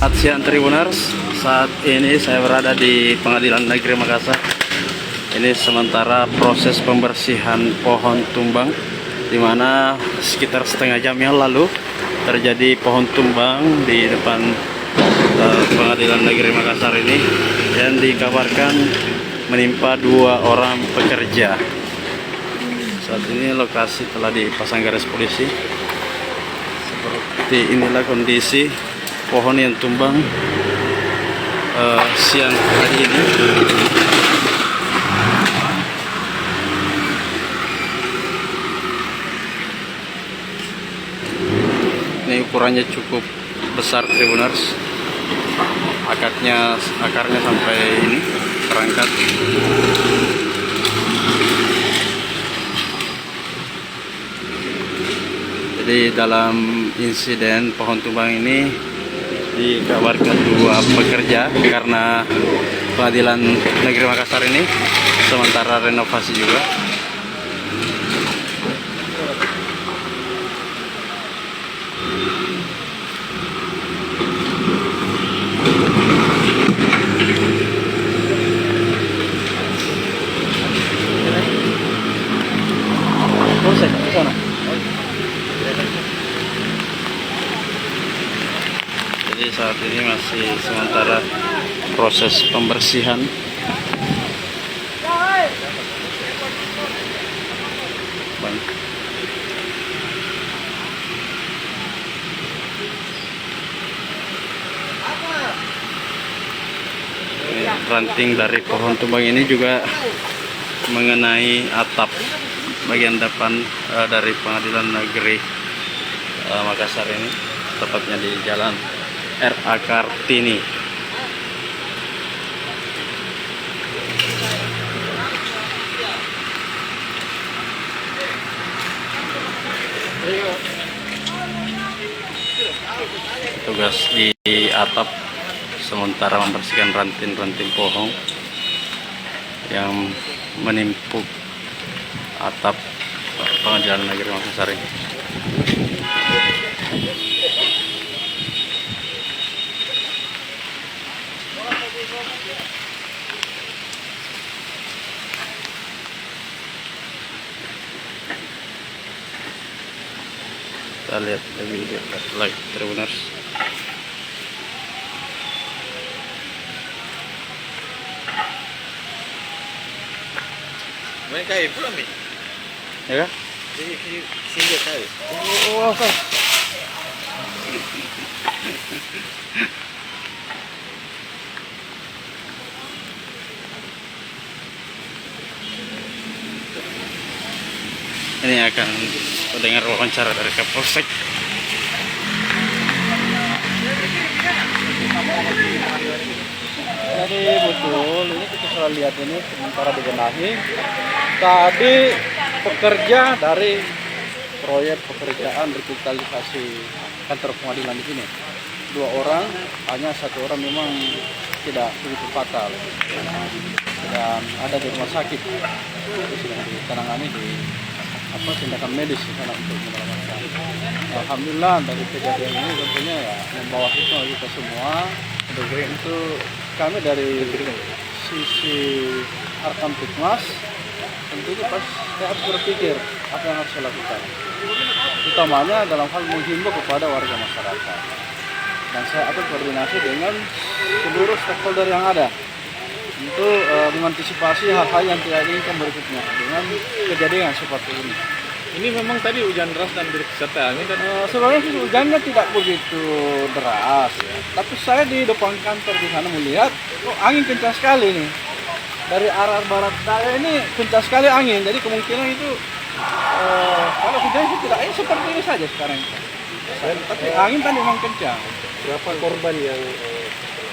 Selamat siang Tribuners, saat ini saya berada di Pengadilan Negeri Makassar. Ini sementara proses pembersihan pohon tumbang, di mana sekitar setengah jam yang lalu terjadi pohon tumbang di depan Pengadilan Negeri Makassar ini, yang dikabarkan menimpa 2 orang pekerja. Saat ini lokasi telah dipasang garis polisi. Seperti inilah kondisi pohon yang tumbang siang hari ini. Ini ukurannya cukup besar Tribuners. Akarnya sampai ini terangkat. Jadi dalam insiden pohon tumbang ini dikabarkan 2 pekerja karena Pengadilan Negeri Makassar ini sementara renovasi juga. Jadi saat ini masih sementara proses pembersihan. Ranting dari pohon tumbang ini juga mengenai atap bagian depan dari Pengadilan Negeri Makassar ini, tepatnya di Jalan R.A. Kartini. Tugas di atap sementara membersihkan ranting-ranting pohon yang menimpuk atap Pengadilan Negeri Makassar ini. Kita lihat lebih dekat lagi Tribuners. Main kayu pula Mi. Ya kan? Singgah kayu. Oh. Ini akan mendengar wawancara dari Kapolsek. Jadi betul, ini kita sudah lihat ini sementara dibenahi. Tadi pekerja dari proyek pekerjaan revitalisasi kantor pengadilan di sini, 2 orang, hanya 1 orang memang tidak begitu fatal dan ada di rumah sakit. Itu sedang ditangani di tindakan medis di sana untuk menyelamatkan. Alhamdulillah dari kejadian ini tentunya ya membawa hikmah kita semua. Untuk kami dari sisi Arkam Tikmas tentunya saya harus berpikir apa yang harus saya lakukan, utamanya dalam hal menghimbau kepada warga masyarakat, dan saya akan koordinasi dengan seluruh stakeholder yang ada untuk mengantisipasi hal-hal yang tidak diinginkan berikutnya dengan kejadian seperti ini. Ini memang tadi hujan deras dan disertai angin kan? Sebenarnya hujannya tidak begitu deras ya. Tapi saya di depan kantor di sana melihat angin kencang sekali nih. Dari arah barat saya ini kencang sekali angin. Jadi kemungkinan itu kalau hujan itu tidak seperti ini saja sekarang. Tapi angin tadi memang kencang. Berapa korban yang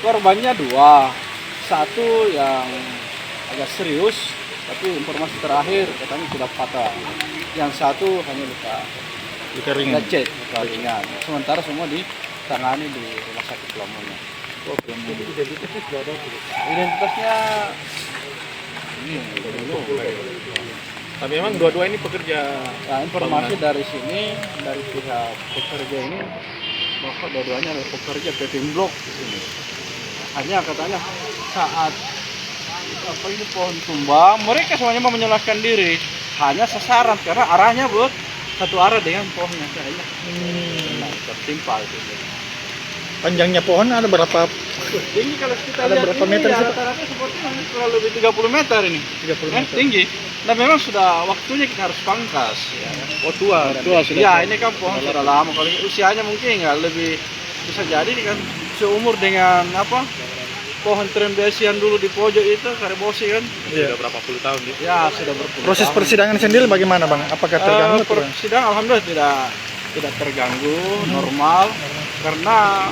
Korbannya 2. 1 yang agak serius, tapi informasi terakhir katanya sudah patah. Yang 1 hanya luka ringan. luka ringan. Sementara semua ditangani di rumah sakit Lamongan. identitasnya sudah ada? Identitasnya Ini tapi memang dua-dua ini pekerja. informasi dari sini, dari pihak pekerja ini bahwa dua-duanya adalah pekerja paving block di sini. Hanya katanya saat apa ini pohon tumbang, mereka semuanya mau menyelamatkan diri, hanya sasaran karena arahnya satu arah dengan pohonnya saya. Nah, tertimpa itu. Panjangnya pohon ada berapa? Tinggi kalau kita Ada lihat berapa ini, meter ya, sih, Pak? rata-rata sepertinya kurang lebih 30 meter ini. 30 meter. Tinggi. Dan memang sudah waktunya kita harus pangkas. Ya. Oh, tua sudah. Ya, ini kan pohon sudah lama. Kalau usianya mungkin nggak lebih bisa jadi ini kan seumur dengan apa? Pohon trembesian dulu di pojok itu karebosi kan. Iya. Sudah berapa puluh tahun gitu. Ya, sudah berpuluh Proses tahun. persidangan sendiri bagaimana, Bang? Apakah terganggu? Persidangan alhamdulillah tidak terganggu, normal karena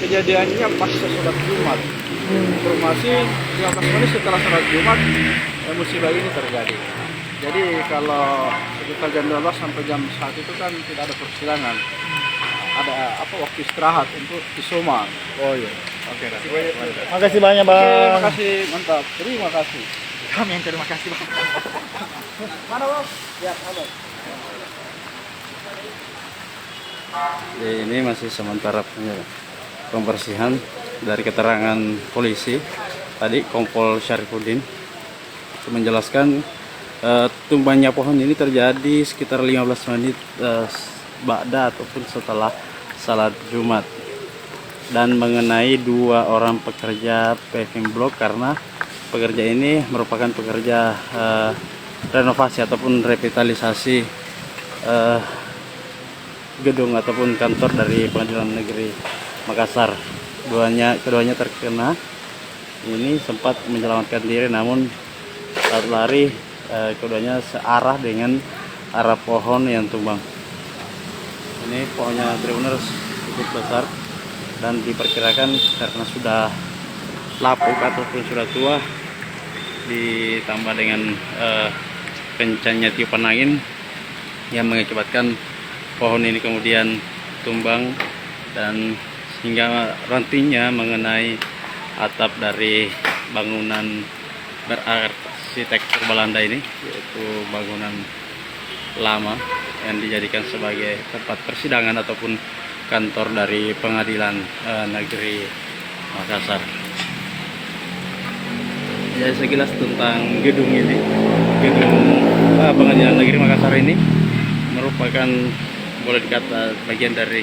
kejadiannya pas sholat Jumat. Informasi 15 menit setelah sholat Jumat musibah ini terjadi. Jadi kalau sekitar jam 12 sampai jam 1 itu kan tidak ada persidangan. Ada waktu istirahat untuk isoman. Oh iya. Oke, Makasih banyak, Bang. terima kasih, mantap. Terima kasih. Kami yang terima kasih, Bang. Mana, Bang? Ya, halo. Jadi ini masih sementara pembersihan dari keterangan polisi tadi Kompol Syarifuddin itu menjelaskan tumbangnya pohon ini terjadi sekitar 15 menit ba'da ataupun setelah salat Jumat dan mengenai 2 orang pekerja paving block karena pekerja ini merupakan pekerja renovasi ataupun revitalisasi gedung ataupun kantor dari Pengadilan Negeri Makassar. Keduanya terkena ini sempat menyelamatkan diri, namun saat lari keduanya searah dengan arah pohon yang tumbang. Ini pohonnya Tribuners cukup besar dan diperkirakan karena sudah lapuk ataupun sudah tua ditambah dengan kencangnya tiupan angin yang mengakibatkan pohon ini kemudian tumbang dan hingga rantingnya mengenai atap dari bangunan berarsitektur Belanda ini, yaitu bangunan lama yang dijadikan sebagai tempat persidangan ataupun kantor dari Pengadilan Negeri Makassar. Jadi sekilas tentang gedung ini, gedung Pengadilan Negeri Makassar ini merupakan boleh dikata bagian dari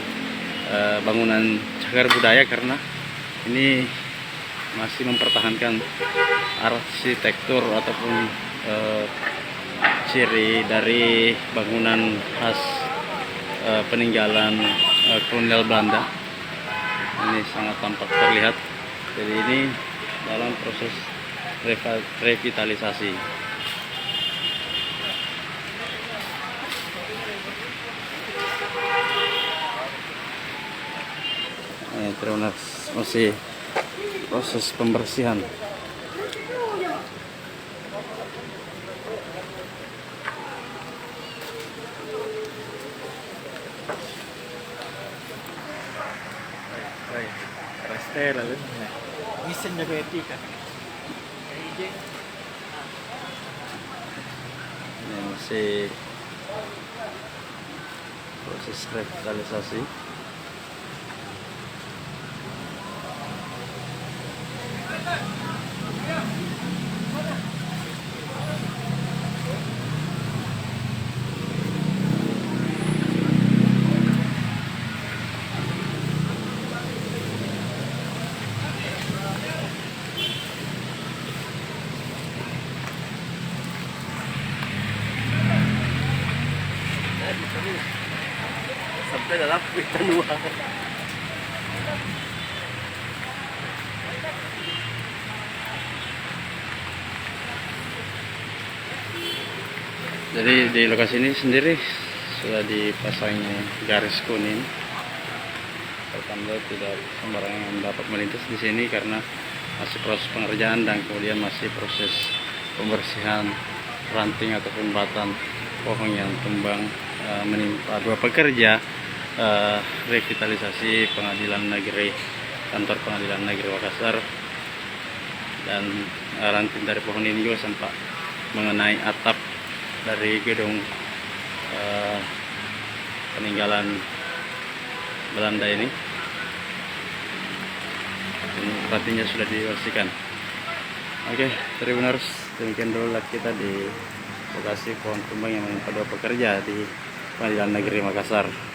bangunan cagar budaya karena ini masih mempertahankan arsitektur ataupun ciri dari bangunan khas peninggalan kolonial Belanda. Ini sangat tampak terlihat. Jadi ini dalam proses revitalisasi. Terus masih proses pembersihan. Lalu bisa jaga etika. Ini masih proses revitalisasi. Sampai dalam kita dua. Jadi di lokasi ini sendiri sudah dipasangnya garis kuning, pertanda tidak sembarangan dapat melintas di sini karena masih proses pengerjaan dan kemudian masih proses pembersihan ranting ataupun batang pohon yang tumbang menimpa 2 pekerja revitalisasi Pengadilan Negeri, kantor Pengadilan Negeri Makassar, dan ranting dari pohon ini juga sempat mengenai atap dari gedung peninggalan Belanda ini. Ini patinya sudah dibersihkan. Oke, Tribuners, demikian dulu live kita di lokasi pohon tumbang yang menimpa 2 pekerja di Pengadilan Negeri Makassar.